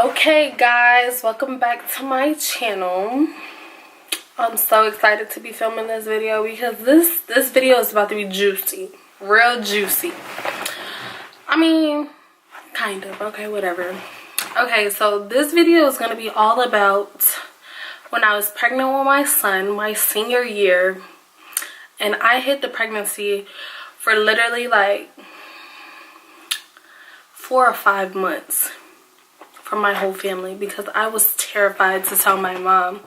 Okay guys, welcome back to my channel. I'm so excited to be filming this video because this video is about to be juicy, real juicy. I mean, kind of, okay, whatever. Okay, so this video is going to be all about when I was pregnant with my son, my senior year, and I hid the pregnancy for literally like 4 or 5 months from my whole family because I was terrified to tell my mom.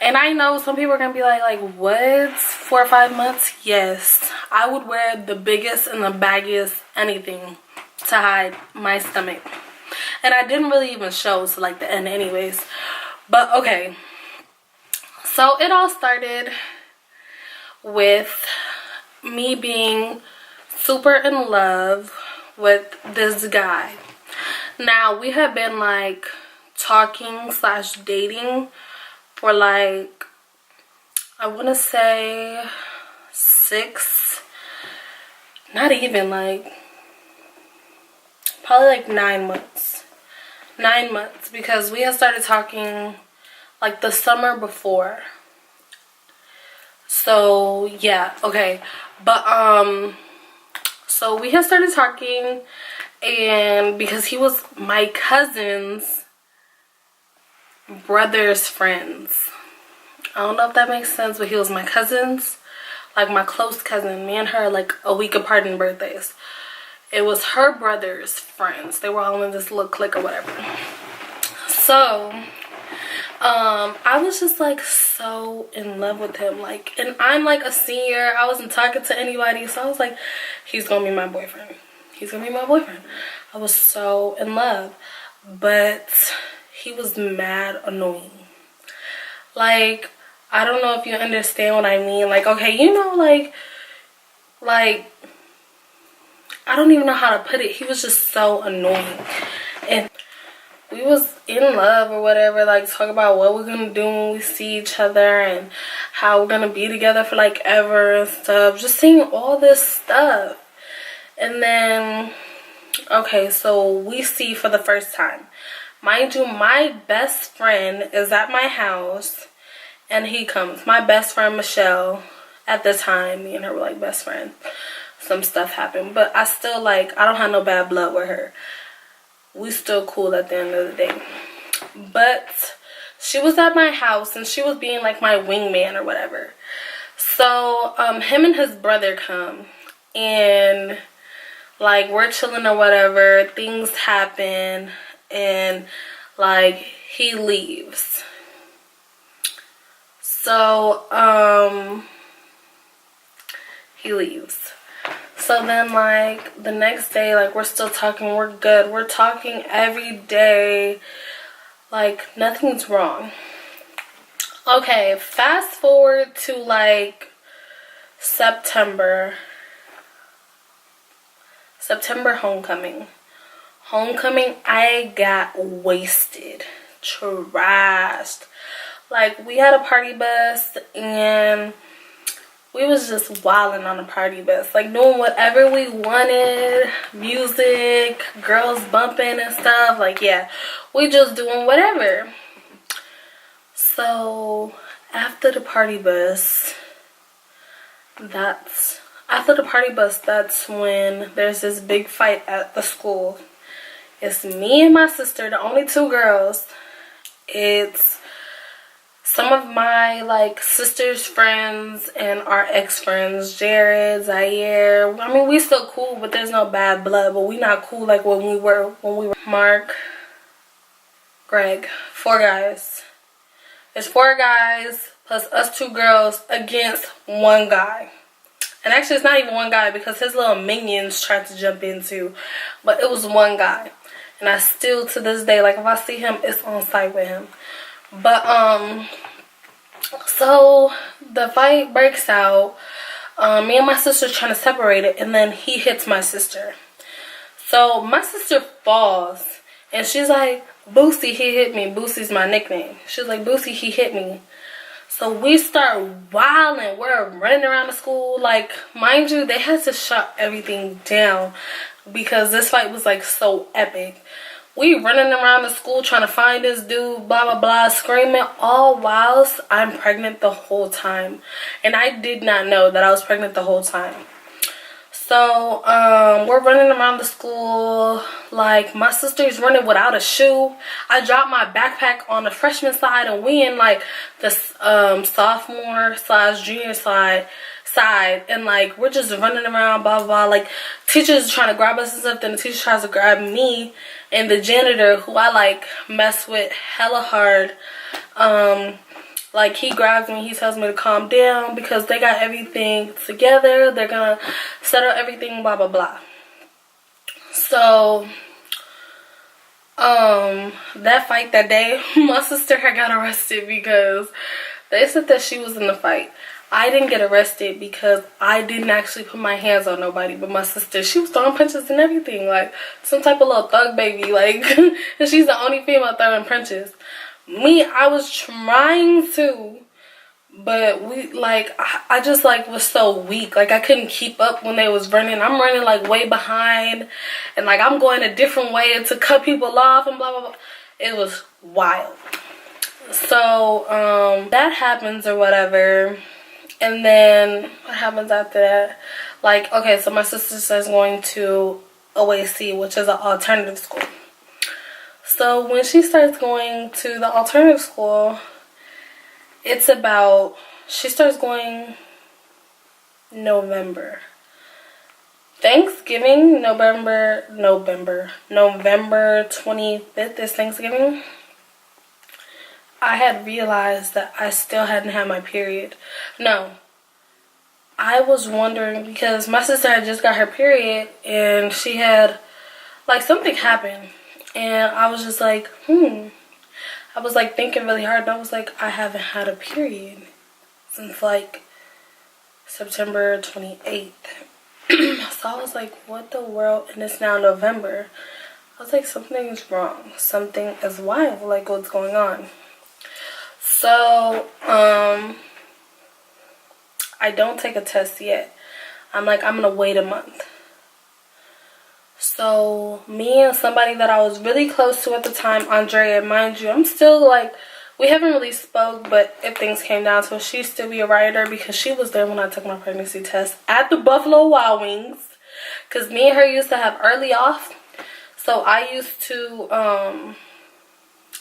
And I know some people are gonna be like what, 4 or 5 months? Yes, I would wear the biggest and the baggiest anything to hide my stomach, and I didn't really even show to like the end anyways. But okay, so it all started with me being super in love with this guy. Now, we have been like talking slash dating for like, I want to say 6, not even like, probably like 9 months. 9 months, because we had started talking like the summer before. So yeah, okay. But so we had started talking, and because he was my cousin's brother's friends. I don't know if that makes sense, but he was my cousin's, like my close cousin. Me and her like a week apart in birthdays. It was her brother's friends. They were all in this little clique or whatever. So I was just like so in love with him, like, and I'm like a senior. I wasn't talking to anybody, so I was like, he's gonna be my boyfriend. He's gonna be my boyfriend. I was so in love, but he was mad annoying. Like, I don't know if you understand what I mean. Like, okay, you know, like I don't even know how to put it. He was just so annoying, and we was in love or whatever, like talk about what we're gonna do when we see each other and how we're gonna be together for like ever and stuff, just saying all this stuff. And then okay, so we see for the first time. Mind you, my best friend is at my house and he comes. My best friend Michelle, at the time, me and her were like best friends. Some stuff happened, but I still like, I don't have no bad blood with her. We still cool at the end of the day. But she was at my house and she was being like my wingman or whatever. So him and his brother come, and like we're chilling or whatever, things happen, and like he leaves. So he leaves. So then like the next day, like we're still talking, we're good, we're talking every day, like nothing's wrong. Okay, fast forward to like September homecoming. I got wasted, trashed. Like we had a party bus and we was just wilding on a party bus, like doing whatever we wanted, music, girls bumping and stuff. Like yeah, we just doing whatever. So after the party bus, that's when there's this big fight at the school. It's me and my sister, the only 2 girls. It's some of my like sister's friends and our ex-friends, Jared, Zaire. I mean, we still cool, but there's no bad blood. But we not cool like when we were Mark, Greg. 4 guys. It's 4 guys plus us 2 girls against 1 guy. And actually, it's not even 1 guy because his little minions tried to jump in too. But it was 1 guy. And I still, to this day, like if I see him, it's on sight with him. But so the fight breaks out. Me and my sister trying to separate it, and then he hits my sister. So my sister falls, and she's like, Boosie, he hit me. Boosie's my nickname. She's like, Boosie, he hit me. So we start wilding. We're running around the school. Like, mind you, they had to shut everything down because this fight was like so epic. We running around the school trying to find this dude, blah, blah, blah, screaming, all whilst I'm pregnant the whole time. And I did not know that I was pregnant the whole time. So, we're running around the school. Like, my sister's running without a shoe. I dropped my backpack on the freshman side, and we in, like, the sophomore / junior side. And, like, we're just running around, blah, blah, blah. Like, teachers trying to grab us and stuff. Then the teacher tries to grab me and the janitor, who I, like, mess with hella hard. Like, he grabs me, he tells me to calm down because they got everything together. They're gonna settle everything, blah, blah, blah. So, that fight that day, my sister had got arrested because they said that she was in the fight. I didn't get arrested because I didn't actually put my hands on nobody, but my sister, she was throwing punches and everything, like some type of little thug baby, like, and she's the only female throwing punches. Me, I was trying to, but I just, like, was so weak. Like, I couldn't keep up when they was running. I'm running, like, way behind, and, like, I'm going a different way to cut people off and blah, blah, blah. It was wild. So, that happens or whatever. And then, what happens after that? Like, okay, so my sister starts going to OAC, which is an alternative school. So when she starts going to the alternative school, it's about, she starts going November. Thanksgiving, November 25th is Thanksgiving. I had realized that I still hadn't had my period. No. I was wondering because my sister had just got her period and she had, like, something happened. And I was just like, I was, like, thinking really hard. And I was like, I haven't had a period since, like, September 28th. So I was like, what the world? And it's now November. I was like, something is wrong. Something is wild. Like, what's going on? So, I don't take a test yet. I'm like, I'm going to wait a month. So, me and somebody that I was really close to at the time, Andrea, mind you, I'm still, like, we haven't really spoke, but if things came down to it, she'd still be a writer because she was there when I took my pregnancy test at the Buffalo Wild Wings. Because me and her used to have early off. So, I used to,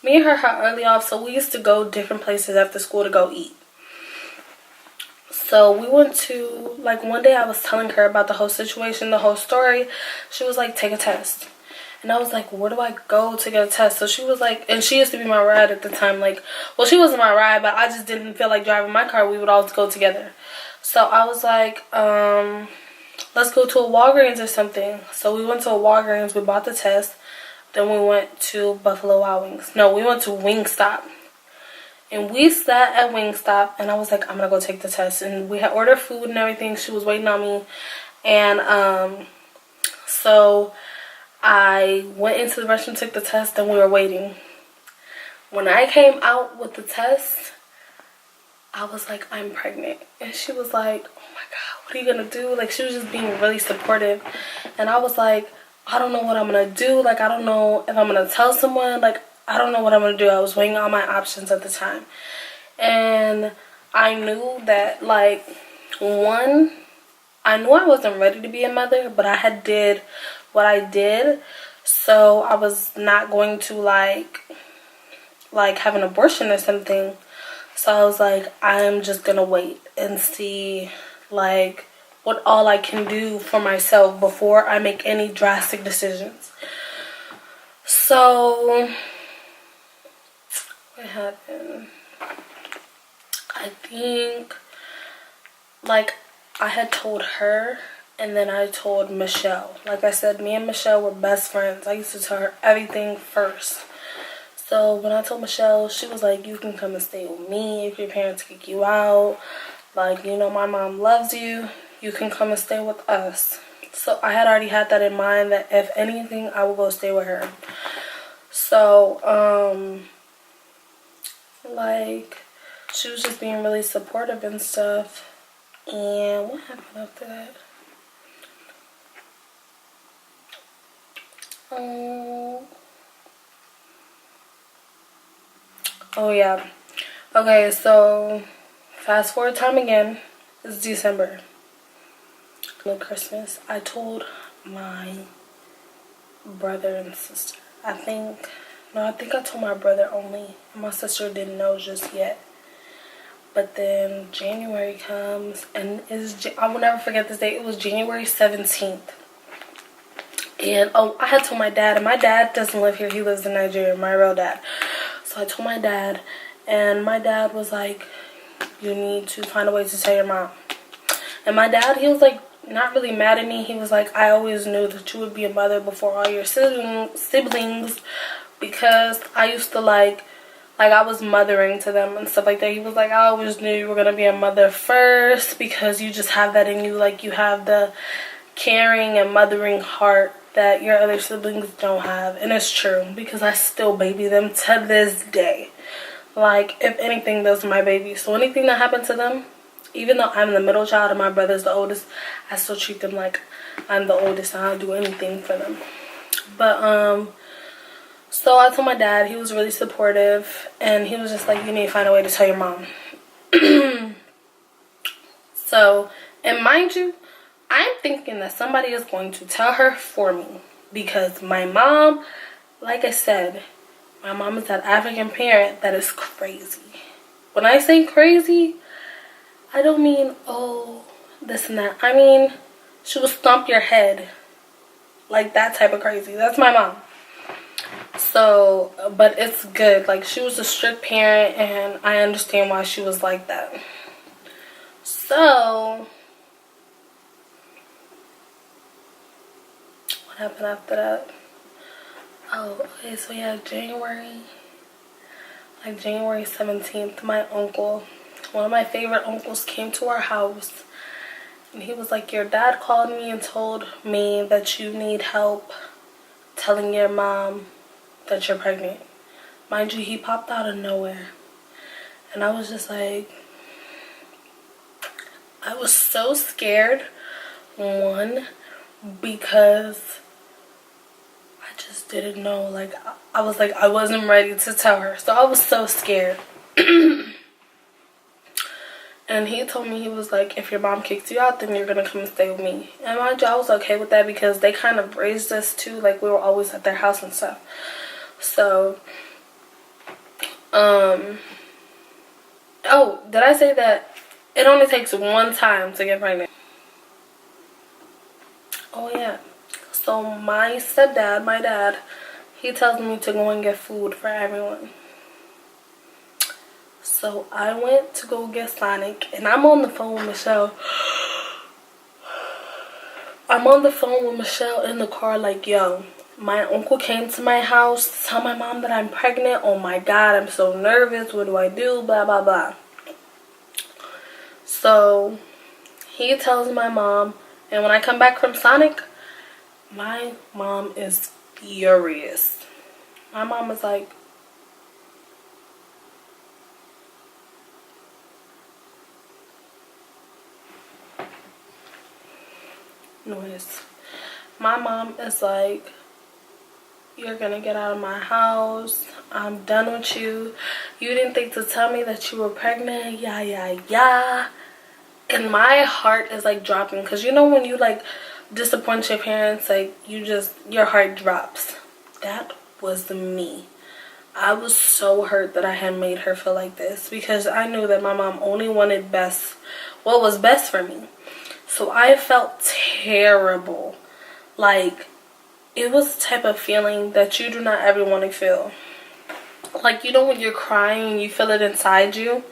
me and her had early off, so we used to go different places after school to go eat. So we went to, like, one day I was telling her about the whole situation, the whole story. She was like, take a test. And I was like, where do I go to get a test? So she was like, and she used to be my ride at the time. Like, well, she wasn't my ride, but I just didn't feel like driving my car. We would always go together. So I was like, let's go to a Walgreens or something. So we went to a Walgreens. We bought the test. Then we went to Buffalo Wild Wings. No, we went to Wingstop. And we sat at Wingstop, and I was like, I'm going to go take the test. And we had ordered food and everything. She was waiting on me. And so I went into the restroom, took the test, and we were waiting. When I came out with the test, I was like, I'm pregnant. And she was like, oh my God, what are you going to do? Like, she was just being really supportive. And I was like, I don't know what I'm going to do. Like, I don't know if I'm going to tell someone. Like, I don't know what I'm going to do. I was weighing all my options at the time. And I knew that, like, one, I knew I wasn't ready to be a mother, but I had did what I did. So I was not going to, like have an abortion or something. So I was like, I'm just going to wait and see, like, what all I can do for myself before I make any drastic decisions. So what happened? I think, like, I had told her, and then I told Michelle. Like I said, me and Michelle were best friends. I used to tell her everything first. So when I told Michelle, she was like, you can come and stay with me if your parents kick you out. Like, you know, my mom loves you. You can come and stay with us. So I had already had that in mind, that if anything, I would go stay with her. So, like, she was just being really supportive and stuff. And what happened after that? Oh yeah. Okay, so fast forward time again. It's December. Christmas. I told my brother and sister. I think I told my brother only. My sister didn't know just yet. But then January comes, and I will never forget this date. It was January 17th. And I had told my dad, and my dad doesn't live here. He lives in Nigeria, my real dad. So I told my dad, and my dad was like, you need to find a way to tell your mom. And my dad, he was like, not really mad at me. He was like, I always knew that you would be a mother before all your siblings, because I used to like I was mothering to them and stuff like that. He was like, I always knew you were gonna be a mother first, because you just have that in you. Like, you have the caring and mothering heart that your other siblings don't have. And it's true, because I still baby them to this day. Like, if anything, those are my babies. So anything that happened to them, even though I'm the middle child and my brother's the oldest, I still treat them like I'm the oldest, and I'll do anything for them. But so I told my dad. He was really supportive, and he was just like, you need to find a way to tell your mom. So, and mind you, I'm thinking that somebody is going to tell her for me, because my mom, like I said, my mom is that African parent that is crazy. When I say crazy, I don't mean, oh, this and that. I mean, she will stomp your head. Like, that type of crazy. That's my mom. So, but it's good. Like, she was a strict parent, and I understand why she was like that. So, what happened after that? Oh, okay, so yeah, January 17th, my uncle, one of my favorite uncles, came to our house, and he was like, your dad called me and told me that you need help telling your mom that you're pregnant. Mind you, he popped out of nowhere, and I was just like, I was so scared, one, because I just didn't know. Like, I was like, I wasn't ready to tell her, so I was so scared. And he told me, he was like, if your mom kicks you out, then you're gonna come and stay with me. And mind you, I was okay with that, because they kind of raised us too. Like, we were always at their house and stuff. So, oh, did I say that it only takes one time to get pregnant? Oh yeah. So my stepdad, my dad, he tells me to go and get food for everyone. So I went to go get Sonic, and I'm on the phone with Michelle. I'm on the phone with Michelle in the car like, yo, my uncle came to my house to tell my mom that I'm pregnant. Oh my God, I'm so nervous. What do I do? Blah, blah, blah. So he tells my mom, and when I come back from Sonic, my mom is furious. My mom is like, noise. My mom is like, you're gonna get out of my house. I'm done with you. You didn't think to tell me that you were pregnant. Yeah, yeah, yeah. And my heart is like dropping, because you know when you like disappoint your parents, like your heart drops. That was me. I was so hurt that I had made her feel like this, because I knew that my mom only wanted what was best for me. So I felt terrible. Like, it was the type of feeling that you do not ever want to feel. Like, you know when you're crying and you feel it inside you?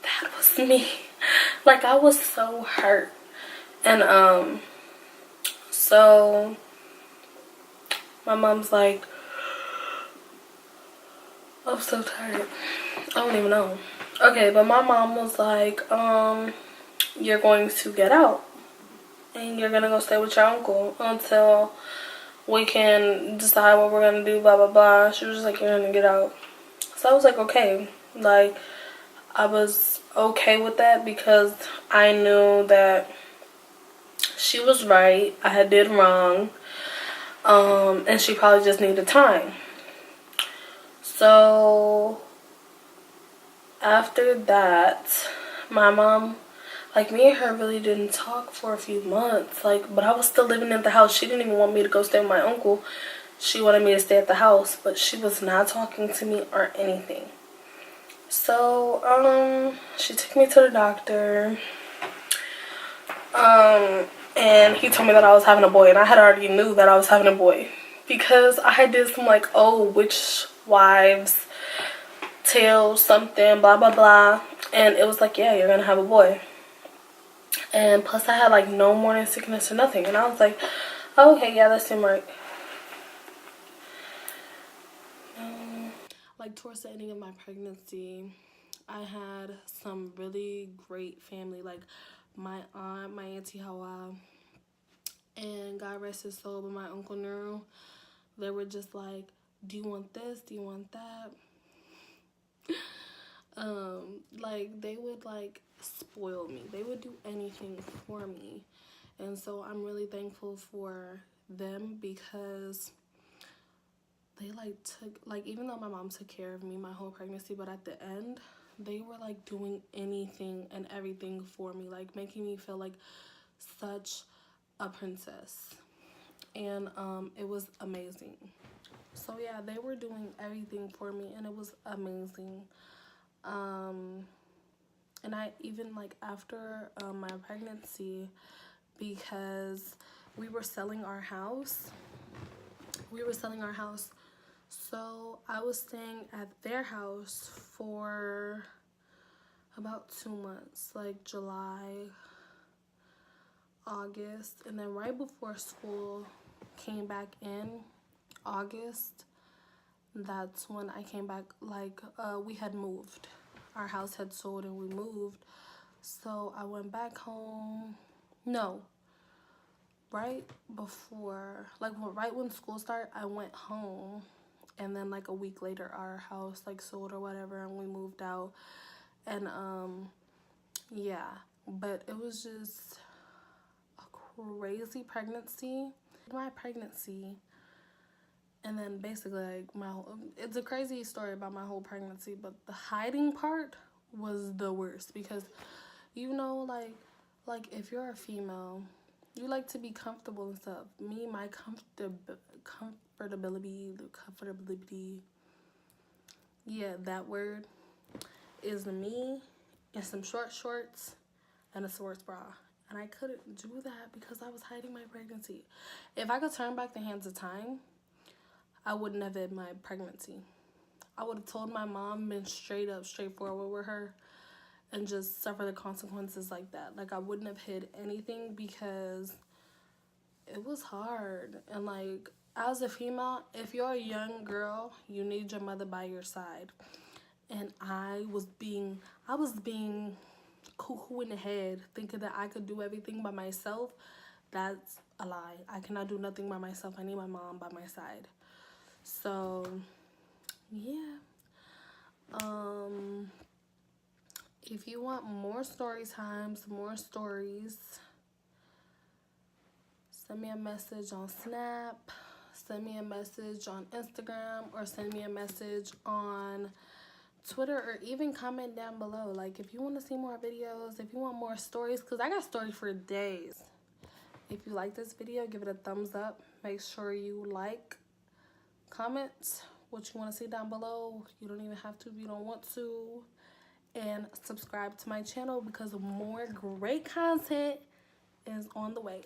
That was me. Like, I was so hurt. And so my mom's like, I'm so tired. I don't even know. Okay, but my mom was like, you're going to get out, and you're gonna go stay with your uncle until we can decide what we're gonna do, blah blah blah. She was just like, you're gonna get out. So I was like, okay. Like, I was okay with that, because I knew that she was right, I had did wrong, and she probably just needed time. So after that, my mom, like, me and her really didn't talk for a few months. Like, but I was still living in the house. She didn't even want me to go stay with my uncle. She wanted me to stay at the house, but she was not talking to me or anything. So, she took me to the doctor. And he told me that I was having a boy, and I had already knew that I was having a boy because I had did some like, oh, which wives tale something, blah blah blah, and it was like, yeah, you're gonna have a boy. And plus I had like no morning sickness or nothing, and I was like, oh, okay, yeah, that seemed right. Like towards the ending of my pregnancy, I had some really great family, like my aunt, my auntie Hawa, and God rest his soul, but my uncle Nuru. They were just like, do you want this? Do you want that? Like they would like spoil me. They would do anything for me. And so I'm really thankful for them because they like took, like, even though my mom took care of me my whole pregnancy, but at the end they were like doing anything and everything for me, like making me feel like such a princess. And it was amazing. So yeah, they were doing everything for me and it was amazing. And I even like after my pregnancy, because we were selling our house, so I was staying at their house for about 2 months, like July, August, and then right before school came back in August, that's when I came back. Like we had moved, our house had sold and we moved, so I went back home. No, right before, like right when school started, I went home, and then like a week later our house like sold or whatever and we moved out. And yeah, but it was just a crazy pregnancy. My pregnancy, and then basically like it's a crazy story about my whole pregnancy, but the hiding part was the worst because, you know, like if you're a female, you like to be comfortable and stuff. Me, my comfortability, yeah, that word is me in some short shorts and a sports bra. And I couldn't do that because I was hiding my pregnancy. If I could turn back the hands of time, I wouldn't have had my pregnancy. I would have told my mom, been straightforward with her, and just suffer the consequences like that. Like, I wouldn't have hid anything because it was hard. And like, as a female, if you're a young girl, you need your mother by your side. And I was being cuckoo in the head, thinking that I could do everything by myself. That's a lie. I cannot do nothing by myself. I need my mom by my side. So yeah. If you want more story times, more stories, send me a message on Snap, send me a message on Instagram, or send me a message on Twitter, or even comment down below. Like, if you want to see more videos, if you want more stories, because I got stories for days. If you like this video, give it a thumbs up. Make sure you like, comment what you want to see down below. You don't even have to if you don't want to. And subscribe to my channel because more great content is on the way.